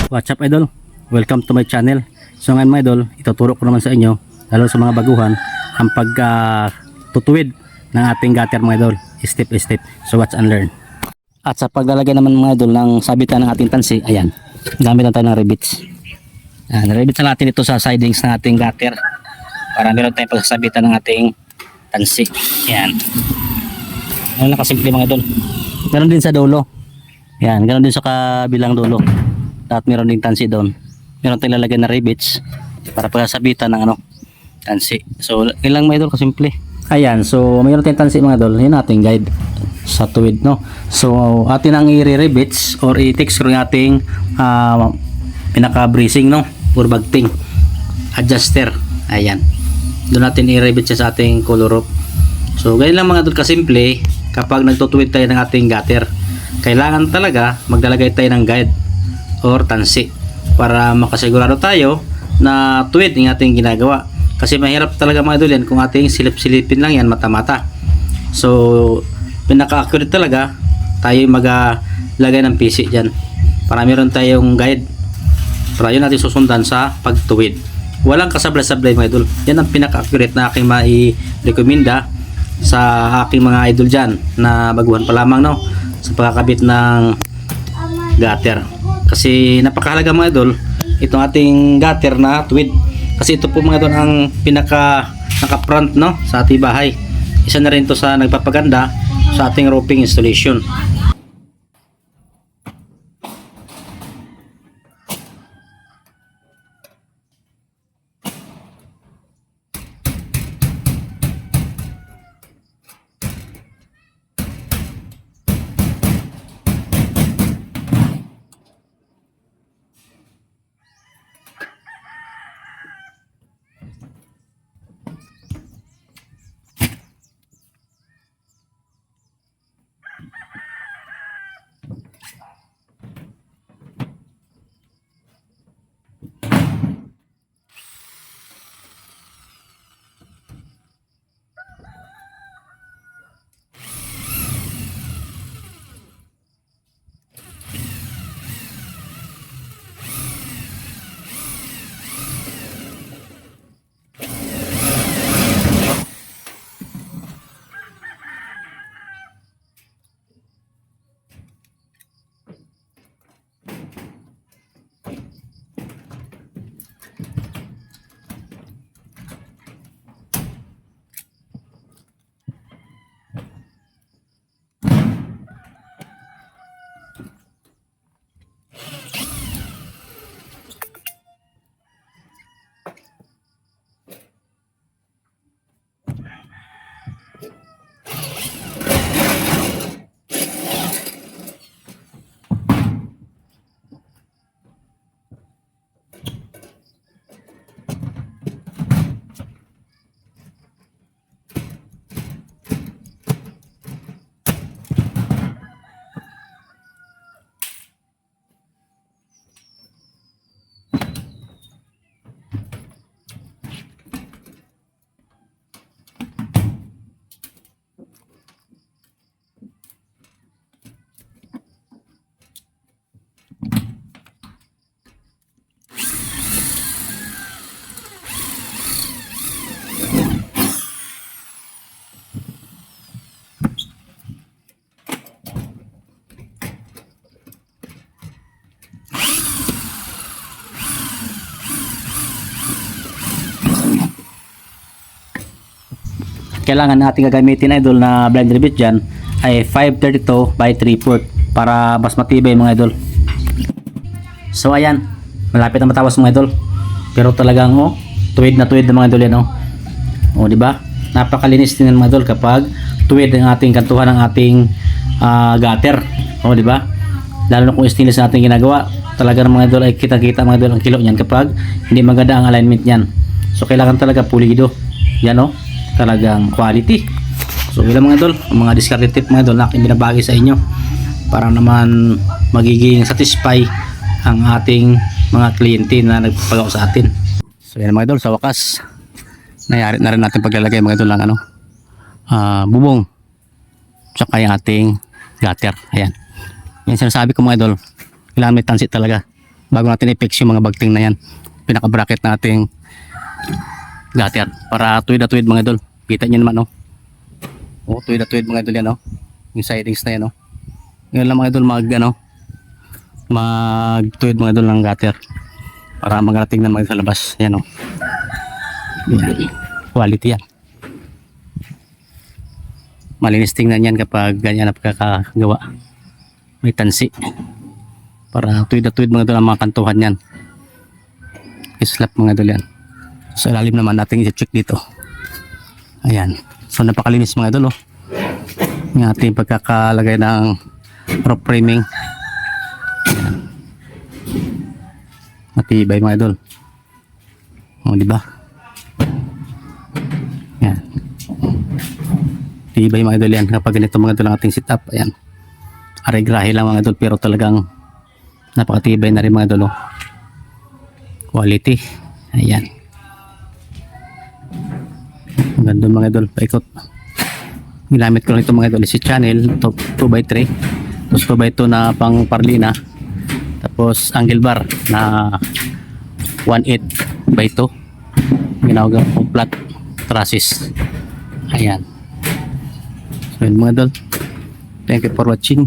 What's up idol? Welcome to my channel. So ngayon mga idol, ituturo ko naman sa inyo, lalo sa mga baguhan, ang pagtutuwid ng ating gutter mga idol, step by step. So watch and learn. At sa paglalagay naman mga idol ng sabitan ng ating tansi, ayan, gamit lang tayo ng rivets. Rivets na natin ito sa sidings ng ating gutter para meron tayong pagsasabitan ng ating tansi. Ayan. Ano lang kasimple mga idol. Meron din sa dulo. Ayan, ganoon din sa kabilang dulo. At meron ding tansi doon. Meron tayong lalagyan na rivets para pagsasabitan ng tansi. So ilang mga idol kasimple. Ayan, so meron tayong tansi mga idol. Yun ating guide sa tuwid, no. So atin ang i-rivets or i-texture yung ating pinaka bracing, no, or bagting adjuster. Ayan, doon natin i-rivet siya sa ating color rope. So ganyan lang mga idol kasimple. Kapag nagtutuwid tayo ng ating gutter, kailangan talaga maglalagay tayo ng guide or tansi para makasigurado tayo na tuwid ng ating ginagawa. Kasi mahirap talaga mga idol yan kung ating silip-silipin lang yan mata-mata. So pinaka-accurate talaga tayo maglagay ng PC dyan para meron tayong guide para yun natin susundan sa pagtuwid. Walang kasablay-sablay mga idol. Yan ang pinaka-accurate na aking mai-recommenda sa aking mga idol dyan na baguhan pa lamang, no, sa pagkakabit ng gutter. Kasi napakahalaga mga idol itong ating gutter na tuwid. Kasi ito po mga idol ang pinaka naka-front, no, sa ating bahay. Isa na rin to sa nagpapaganda sa ating roofing installation. Kailangan natin gagamitin idol na blind rivet dyan ay 532 by 3/4 para mas matibay mga idol. So ayan, malapit na matapos mga idol, pero talagang tuwid na mga idol yan, di ba? Napakalinis din mga idol kapag tuwid ang ating kantuhan ng ating gutter, di ba? Lalo na kung stainless na ating ginagawa, talaga ng mga idol ay kita-kita mga idol ang kilo niyan kapag hindi maganda ang alignment niyan. So kailangan talaga pulido yan, talagang quality. So ilang mga idol, ang mga discarded tip mga idol na aking binabagi sa inyo para naman magiging satisfy ang ating mga kliyente na nagpapagawa sa atin. So yan mga idol, sa wakas nayari na rin natin paglalagay mga idol ng bubong tsaka yung ating gutter. Ayan, yan sinasabi ko mga idol, kailangan may tansi talaga bago natin i-fix yung mga bagting na yan. Pinaka-bracket nating gutter para tuwid na tuwid mga idol. Kita niyo naman, no? Oh, tuwid na tuwid mga idol yan, no? Yung sidings na yan, no? Ngayon lang mga idol magtuwid mga idol ng gutter para magarating na mga sa labas. Yan, no? Yan. Quality yan. Malinis tingnan yan kapag ganyan na pagkakagawa. May tansi para tuwid na tuwid mga idol ang mga kantuhan yan. Islap mga idol yan. Sa ilalim naman natin i-check dito. Ayan. So napakalinis mga idol, oh. Yung ating pagkakalagay ng roof framing. Ayan. Matibay mga idol. O, di ba? Ayan. Matibay mga idol yan. Kapag ganito mga idol ang ating setup. Ayan. Aray-grahe lang mga idol, pero talagang napakatibay na rin mga idol, oh. Quality. Ayan. Ganda mga idol, paikot. Ginamit ko lang ito mga idol, si channel 2x3, tapos 2x2 na pang parlina, tapos angle bar na 1/8x2 ginawag ko flat trusses. Ayan. So yun mga idol, thank you for watching.